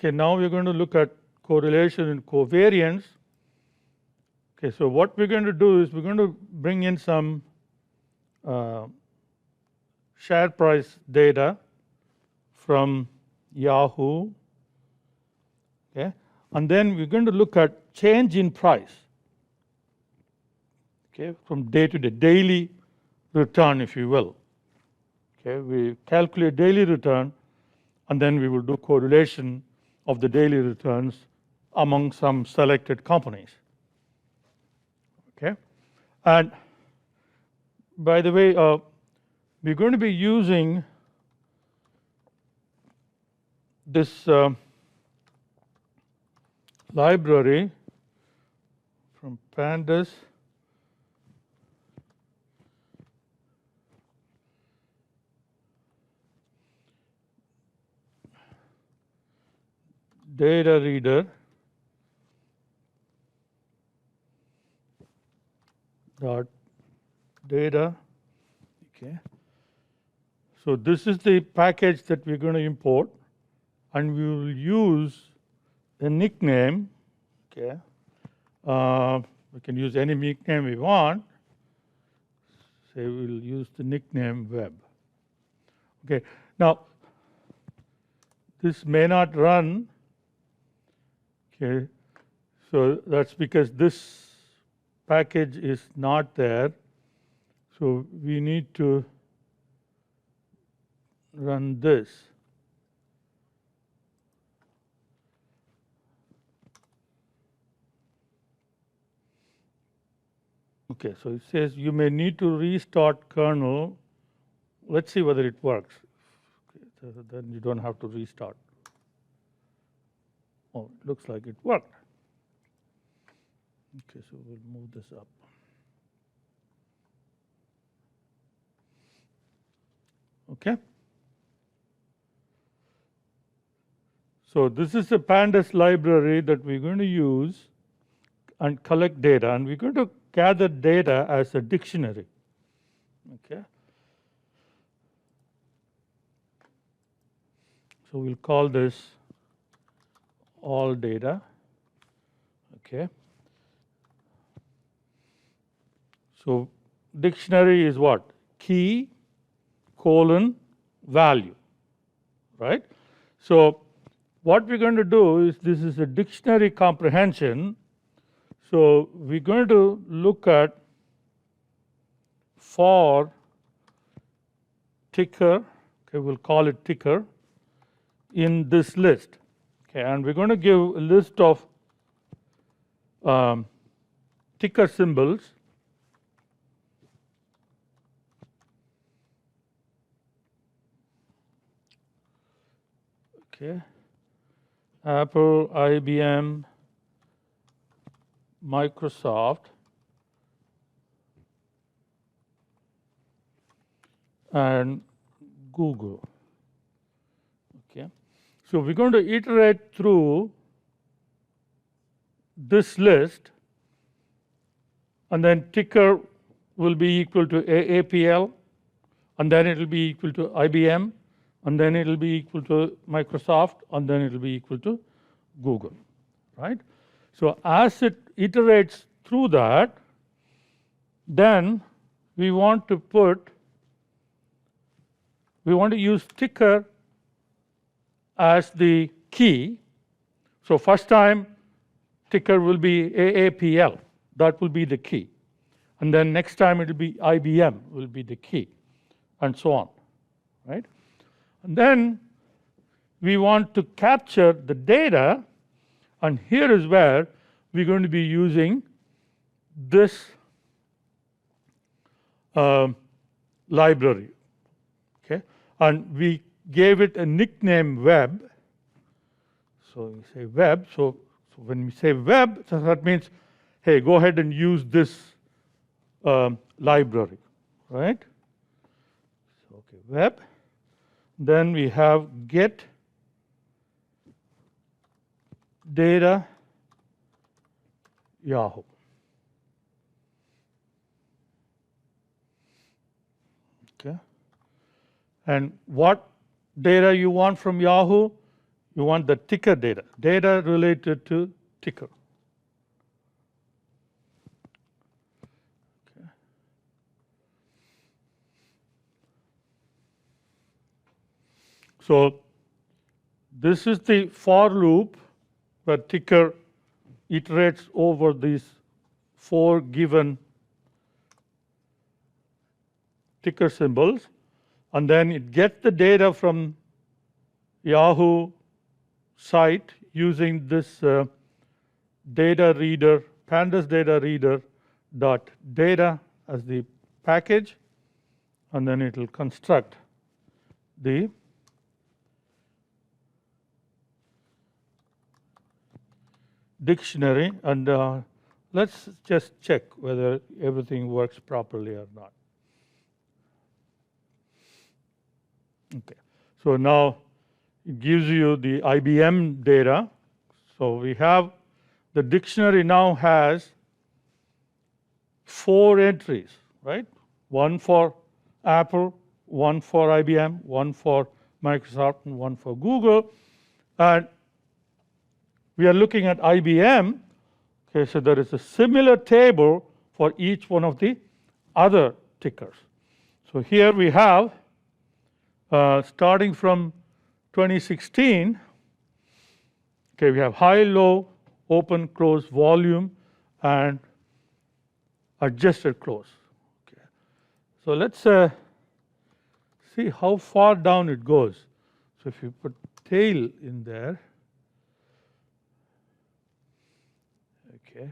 Okay, now we're going to look at correlation and covariance. Okay, so what we're going to do is we're going to bring in some share price data from Yahoo. Okay, and then we're going to look at change in price. Okay, from day to day, daily return, if you will. Okay, we calculate daily return, and then we will do correlation of the daily returns among some selected companies. Okay, and by the way, we're going to be using this library from Pandas. Data reader dot data. Okay, so this is the package that we're going to import, and we will use a nickname. Okay, we can use any nickname we want. Say we'll use the nickname web. Okay, now this may not run. Okay, so that's because this package is not there. So we need to run this. Okay, so it says you may need to restart kernel. Let's see whether it works. Okay, so then you don't have to restart. Oh, it looks like it worked. Okay, so we'll move this up. Okay. So this is a Pandas library that we're going to use and collect data, and we're going to gather data as a dictionary. Okay. So we'll call this all data. Okay. So dictionary is what? Key, colon, value, right? So what we're going to do is this is a dictionary comprehension. So we're going to look at for ticker, okay, we'll call it ticker, in this list. Okay, and we're going to give a list of ticker symbols. Okay, Apple, IBM, Microsoft, and Google. Okay, so we're going to iterate through this list, and then ticker will be equal to AAPL, and then it will be equal to IBM, and then it will be equal to Microsoft, and then it will be equal to Google, right? So as it iterates through that, then we want to use ticker as the key. So first time ticker will be AAPL, that will be the key. And then next time it will be IBM will be the key, and so on, right? And then we want to capture the data, and here is where we're going to be using this library. Okay, and we gave it a nickname web. So we say web. So when we say web, so that means, hey, go ahead and use this library, right? So, okay, web. Then we have get data Yahoo. Okay, and what data you want from Yahoo? you want the ticker data related to ticker. Okay. So this is the for loop where ticker iterates over these 4 given ticker symbols, and then it gets the data from Yahoo site using this data reader, pandas data reader dot data as the package, and then it will construct the dictionary, and let's just check whether everything works properly or not. Okay, so now it gives you the IBM data. So we have the dictionary now has 4 entries, right? 1 for Apple, 1 for IBM, 1 for Microsoft, and 1 for Google. And we are looking at IBM. Okay, so there is a similar table for each one of the other tickers. So here we have, starting from 2016, okay, we have high, low, open, close, volume, and adjusted close. Okay. So let's see how far down it goes. So if you put tail in there, okay,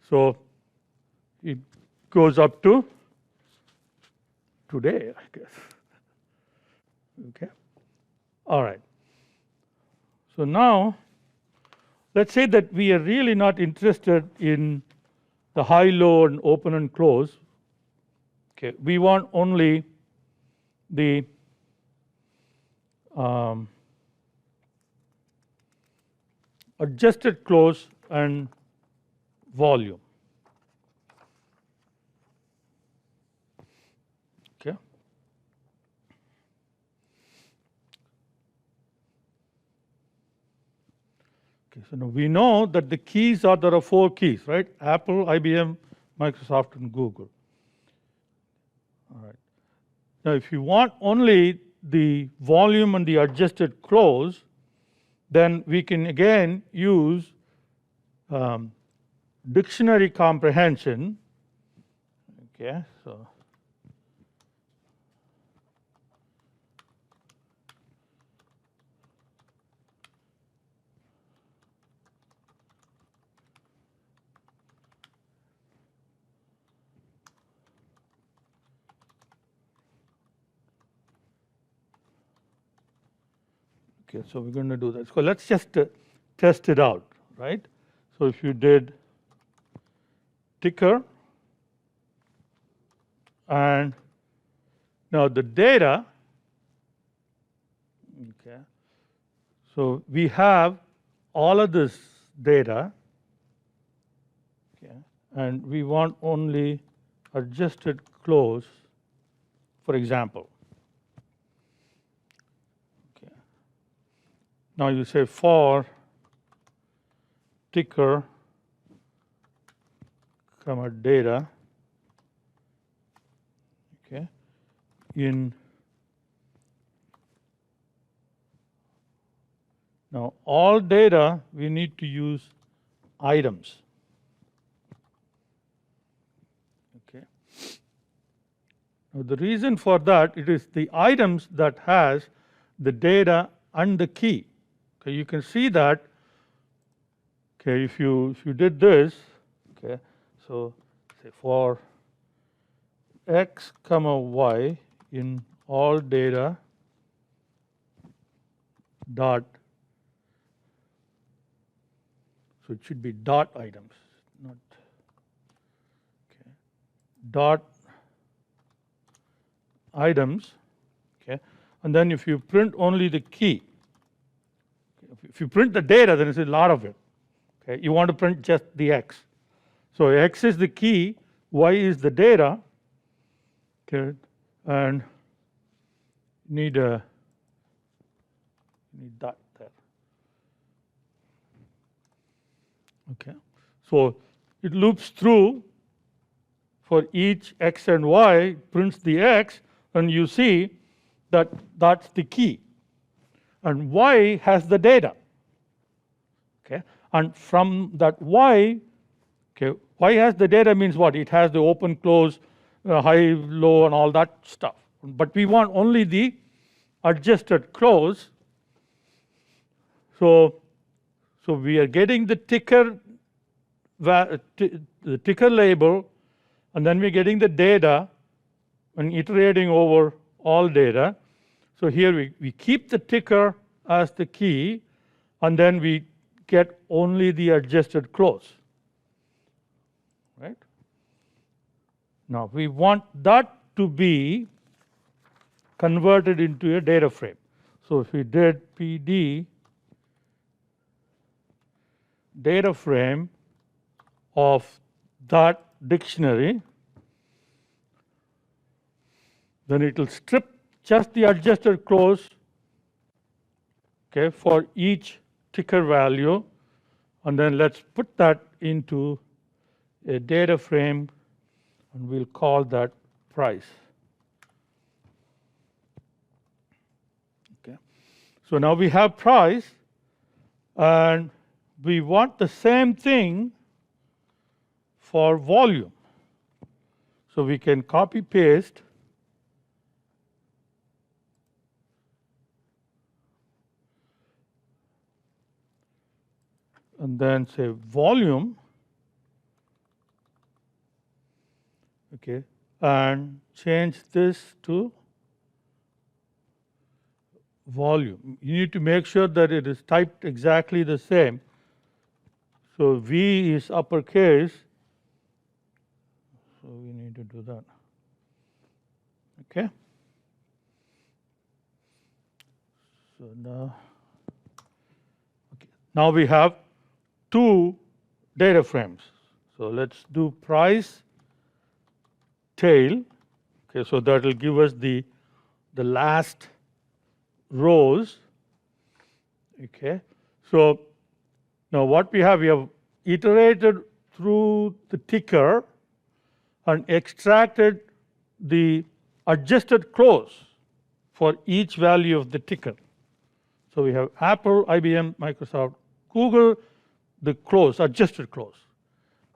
so it goes up to today, I guess. Okay. All right. So now, let's say that we are really not interested in the high, low, and open and close. Okay. We want only the adjusted close and volume. Okay. Okay, so now we know that the keys are, there are 4 keys, right? Apple, IBM, Microsoft, and Google. All right. Now, if you want only the volume and the adjusted close, then we can again use dictionary comprehension. Okay, so okay, so we're going to do that. So let's just test it out, right? So if you did ticker, and now the data, okay, so we have all of this data, okay, and we want only adjusted close, for example. Okay. Now you say for ticker, comma data, okay, in now all data we need to use items. Okay. Now the reason for that, it is the items that has the data and the key. Okay, you can see that. Okay, if you did this, okay, so say for x comma y in all data dot, so it should be dot items, not, okay, dot items, okay, and then if you print only the key, if you print the data, then it's a lot of it. Okay, you want to print just the x. So x is the key, y is the data, okay, and need dot there. Okay. So it loops through for each x and y, prints the x, and you see that that's the key. And y has the data. Okay. And from that y, okay, y has the data means what? It has the open, close, high, low, and all that stuff. But we want only the adjusted close. So we are getting the ticker label, and then we're getting the data and iterating over all data. So here we keep the ticker as the key, and then we get only the adjusted close. Right? Now we want that to be converted into a data frame. So if we did PD data frame of that dictionary, then it will strip just the adjusted close, okay, for each ticker value, and then let's put that into a data frame, and we'll call that price. Okay. So now we have price, and we want the same thing for volume. So we can copy paste and then say volume, okay, and change this to volume. You need to make sure that it is typed exactly the same. So V is uppercase, so we need to do that. Okay. So now we have two data frames. So let's do price tail. Okay, so that will give us the last rows. Okay. So now what we have iterated through the ticker and extracted the adjusted close for each value of the ticker. So we have Apple, IBM, Microsoft, Google, the close, adjusted close.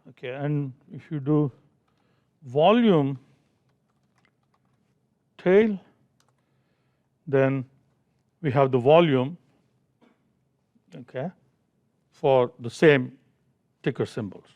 Okay, and if you do volume tail, then we have the volume, okay, for the same ticker symbols.